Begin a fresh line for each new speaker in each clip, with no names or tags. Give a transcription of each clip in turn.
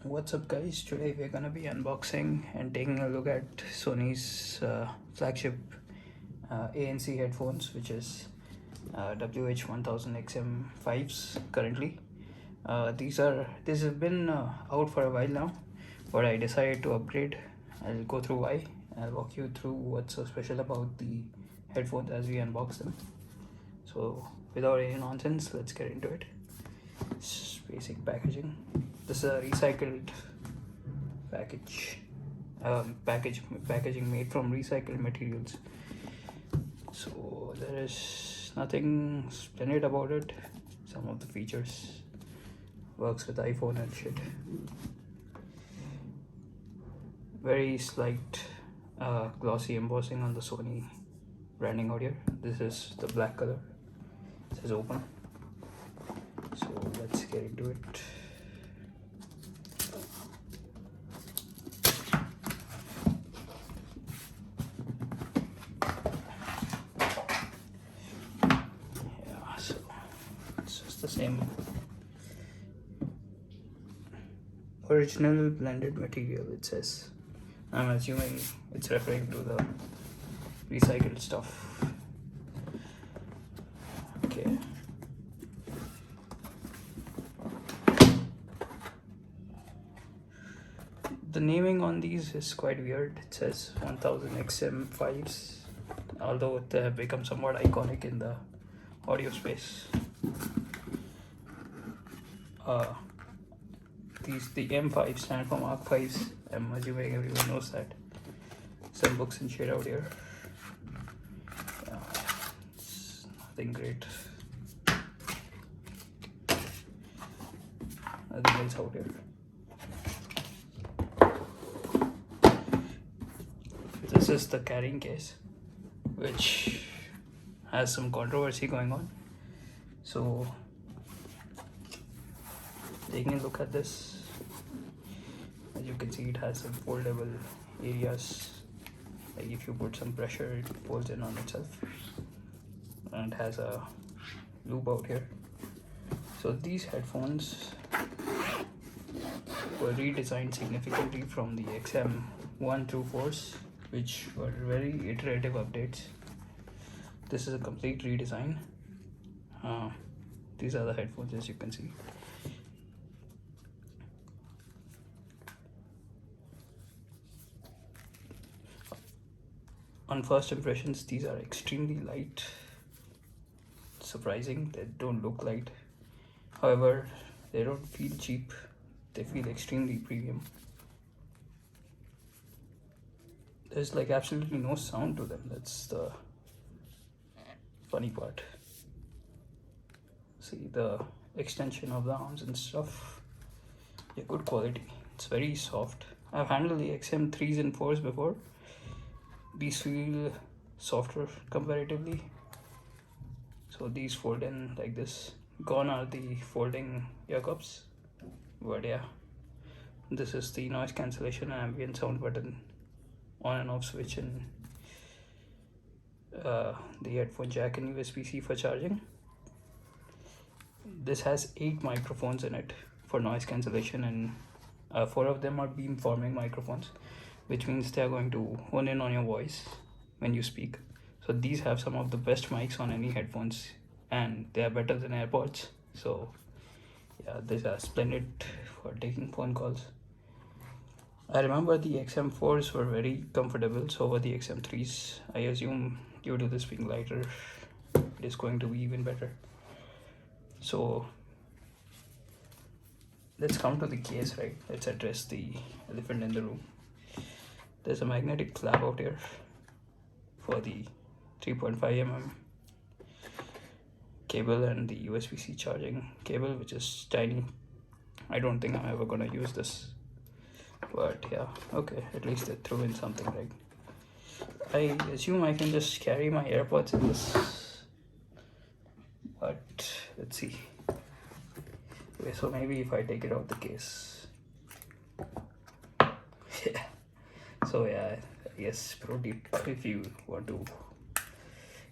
What's up guys, today we're gonna be unboxing and taking a look at Sony's flagship ANC headphones, which is WH-1000 XM5s currently. These have been out for a while now, but I decided to upgrade. I'll go through why. I'll walk you through what's so special about the headphones as we unbox them. So without any nonsense, let's get into it. It's basic packaging. This is a recycled packaging made from recycled materials. So there is nothing splendid about it. Some of the features works with iPhone and shit. Very slight glossy embossing on the Sony branding out here. This is the black color. It says open. So let's get into it. The same original blended material, it says. I'm assuming it's referring to the recycled stuff. Okay. The naming on these is quite weird. It says 1000 XM5s, although they have become somewhat iconic in the audio space. The M5 stand for Mark 5s. I'm assuming everyone knows that. Some books and shit out here. It's nothing great. Nothing else out here. This is the carrying case, which has some controversy going on. So taking a look at this, as you can see, it has some foldable areas. Like if you put some pressure, it folds in on itself, and it has a loop out here. So these headphones were redesigned significantly from the XM1 through 4s, which were very iterative updates. This is a complete redesign. These are the headphones, as you can see. On first impressions, these are extremely light. Surprising, they don't look light. However, they don't feel cheap. They feel extremely premium. There's like absolutely no sound to them. That's the funny part. See the extension of the arms and stuff. Yeah, good quality. It's very soft. I've handled the XM3s and 4s before. These feel softer comparatively. So these fold in like this. Gone are the folding ear cups. But yeah, this is the noise cancellation and ambient sound button, on and off switch, and the headphone jack and USB-C for charging. This has 8 microphones in it for noise cancellation, and 4 of them are beam-forming microphones, which means they are going to hone in on your voice when you speak. So these have some of the best mics on any headphones, and they are better than AirPods. So yeah, these are splendid for taking phone calls. I remember the XM4s were very comfortable, so over the XM3s, I assume due to this being lighter, it is going to be even better. So let's come to the case, right? Let's address the elephant in the room. There's a magnetic flap out here for the 3.5mm cable and the USB-C charging cable, which is tiny. I don't think I'm ever gonna use this, but yeah, okay, at least they threw in something, right? I assume I can just carry my AirPods in this, but let's see. Okay, so maybe if I take it out the case. Yeah. So yeah, I guess pro tip if you want to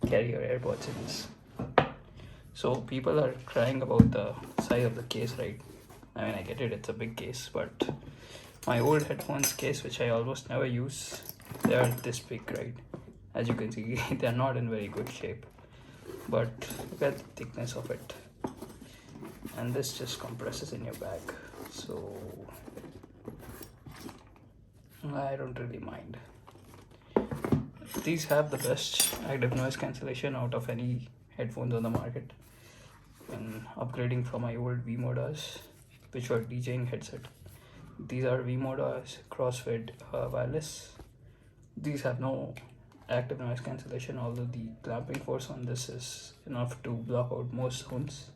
carry your AirPods in this. So people are crying about the size of the case, right? I mean, I get it, it's a big case, but my old headphones case, which I almost never use, they are this big, right? As you can see, they are not in very good shape, but look at the thickness of it. And this just compresses in your bag, so I don't really mind. These have the best active noise cancellation out of any headphones on the market. When upgrading from my old V-modas, which were DJing headset, these are V-modas crossfed wireless. These have no active noise cancellation, although the clamping force on this is enough to block out most sounds.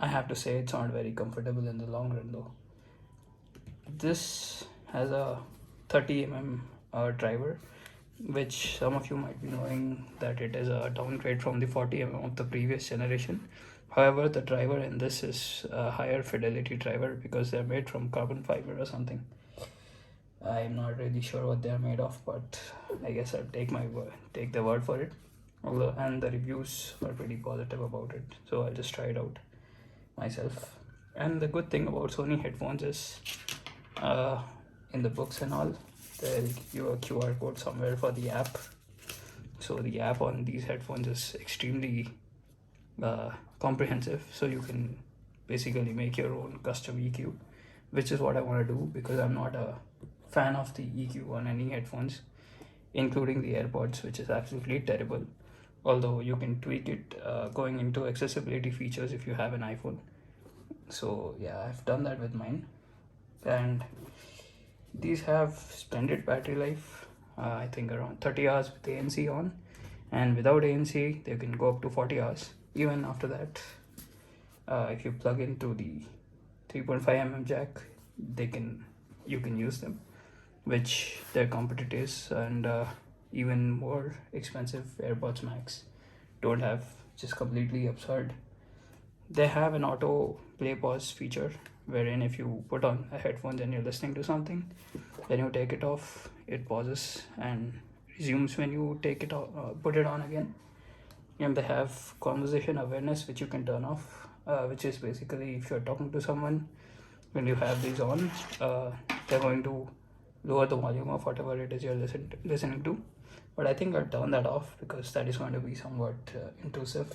I have to say it's not very comfortable in the long run though. This has a 30 mm driver, which some of you might be knowing that it is a downgrade from the 40 mm of the previous generation. However, the driver in this is a higher fidelity driver because they're made from carbon fiber or something. I'm not really sure what they're made of, but I guess I'll take the word for it. Although, and the reviews are pretty positive about it, so I'll just try it out myself. And the good thing about Sony headphones is, in the books and all, they'll give you a QR code somewhere for the app. So the app on these headphones is extremely comprehensive, so you can basically make your own custom EQ, which is what I want to do because I'm not a fan of the EQ on any headphones, including the AirPods, which is absolutely terrible. Although you can tweak it going into accessibility features if you have an iPhone. So yeah, I've done that with mine, and these have splendid battery life. I think around 30 hours with ANC on, and without ANC they can go up to 40 hours. Even after that, if you plug into the 3.5 mm jack, you can use them, which their competitors and even more expensive AirPods Max don't have, which is completely absurd. They have an auto play pause feature, wherein if you put on a headphones and you're listening to something, then you take it off, it pauses and resumes when you take it off, put it on again. And they have conversation awareness, which you can turn off, which is basically if you're talking to someone, when you have these on, they're going to lower the volume of whatever it is you're listening to. But I think I'll turn that off because that is going to be somewhat intrusive.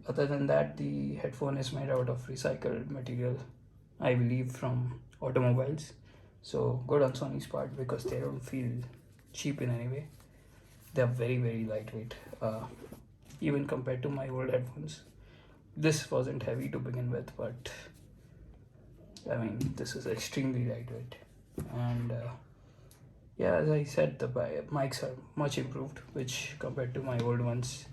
Other than that, the headphone is made out of recycled material, I believe from automobiles. So good on Sony's part because they don't feel cheap in any way. They're very, very lightweight, even compared to my old headphones. This wasn't heavy to begin with, but I mean, this is extremely lightweight. And yeah, as I said, the mics are much improved, which compared to my old ones,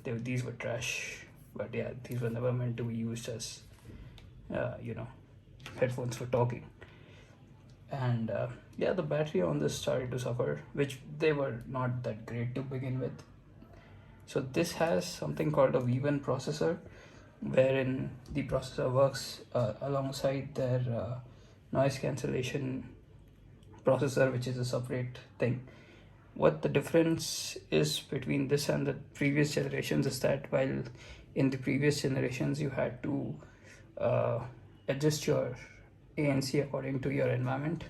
these were trash. But yeah, these were never meant to be used as headphones for talking. And yeah, the battery on this started to suffer, which they were not that great to begin with. So this has something called a V1 processor, wherein the processor works alongside their noise cancellation processor, which is a separate thing. What the difference is between this and the previous generations is that while in the previous generations you had to adjust your ANC according to your environment,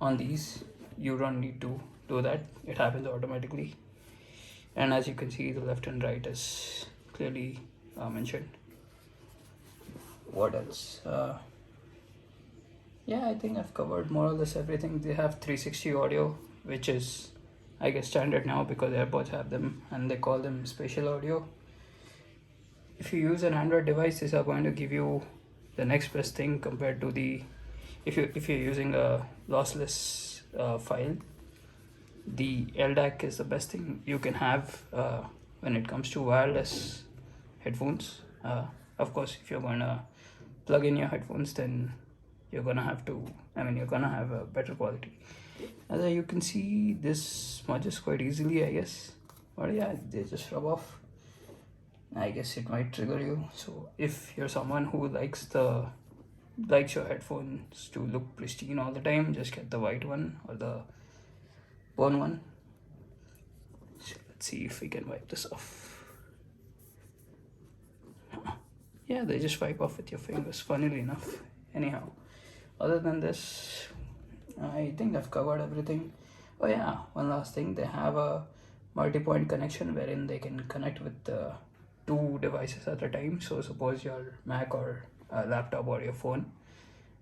on these you don't need to do that, it happens automatically. And as you can see, the left and right is clearly mentioned. What else? Yeah, I think I've covered more or less everything. They have 360 audio, which is I guess standard now because AirPods have them and they call them spatial audio. If you use an Android device, these are going to give you the next best thing compared to the if you're using a lossless file. The LDAC is the best thing you can have when it comes to wireless headphones. Of course, if you're gonna plug in your headphones, then you're gonna have a better quality. As you can see, this smudges quite easily, I guess. But yeah, they just rub off. I guess it might trigger you. So if you're someone who likes your headphones to look pristine all the time, just get the white one or the bone one. So let's see if we can wipe this off. yeah, they just wipe off with your fingers, funnily enough. Anyhow, other than this, I think I've covered everything. Oh yeah, one last thing, they have a multi-point connection wherein they can connect with two devices at a time. So suppose your Mac or laptop or your phone,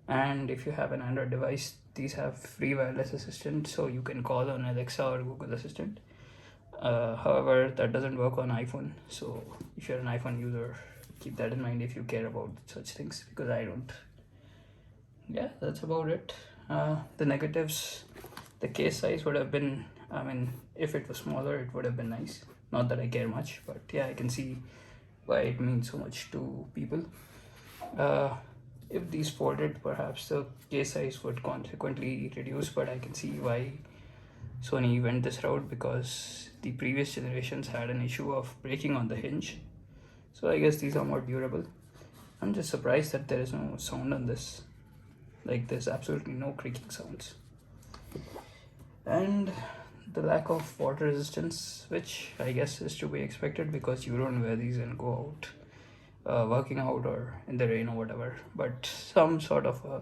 and if you have an Android device, these have free wireless assistant, so you can call on Alexa or Google Assistant. However, that doesn't work on iPhone, so if you're an iPhone user, keep that in mind if you care about such things, because I don't. Yeah, that's about it. The negatives, the case size would have been, I mean, if it was smaller, it would have been nice. Not that I care much, but yeah, I can see why it means so much to people. If these folded, perhaps the case size would consequently reduce, but I can see why Sony went this route, because the previous generations had an issue of breaking on the hinge. So I guess these are more durable. I'm just surprised that there is no sound on this. Like, there's absolutely no creaking sounds. And the lack of water resistance, which I guess is to be expected because you don't wear these and go out working out or in the rain or whatever. But some sort of a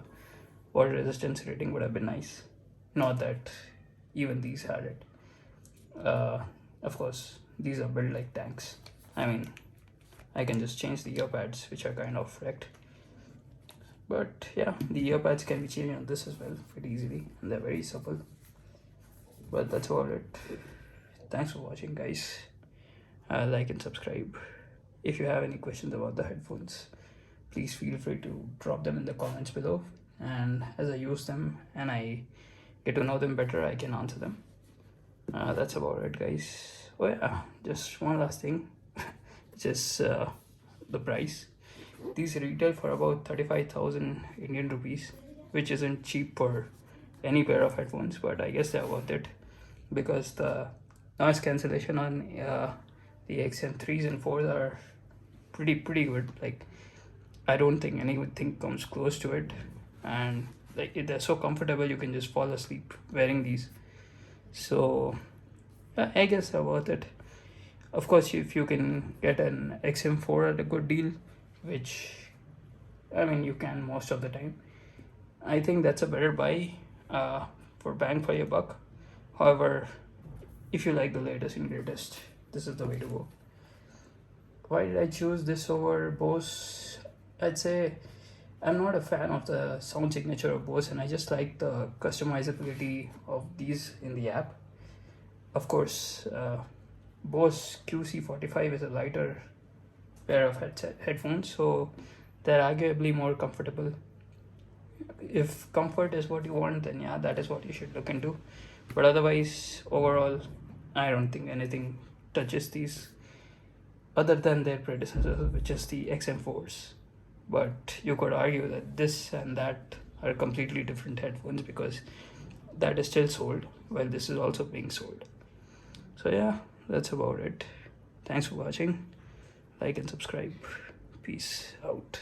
water resistance rating would have been nice. Not that even these had it. Of course, these are built like tanks. I mean, I can just change the earpads, which are kind of wrecked. But yeah, the earpads can be changed on this as well pretty easily, and they're very supple. But that's about it. Thanks for watching, guys. Like and subscribe. If you have any questions about the headphones, please feel free to drop them in the comments below, and as I use them and I get to know them better, I can answer them. That's about it, guys. Oh yeah, just one last thing, which is the price. These retail for about 35,000 Indian rupees, which isn't cheap for any pair of headphones, but I guess they're worth it because the noise cancellation on the XM3s and 4s are pretty good. Like, I don't think anything comes close to it, and like they're so comfortable you can just fall asleep wearing these. So I guess they're worth it. Of course, if you can get an XM4 at a good deal, which I mean you can most of the time, I think that's a better buy for bang for your buck. However, if you like the latest and greatest, this is the way to go. Why did I choose this over Bose? I'd say I'm not a fan of the sound signature of Bose, and I just like the customizability of these in the app. Of course, Bose QC45 is a lighter pair of headphones, so they're arguably more comfortable. If comfort is what you want, then yeah, that is what you should look into. But otherwise, overall, I don't think anything touches these other than their predecessors, which is the XM4s. But you could argue that this and that are completely different headphones because that is still sold while this is also being sold. So yeah, that's about it. Thanks for watching. Like and subscribe. Peace out.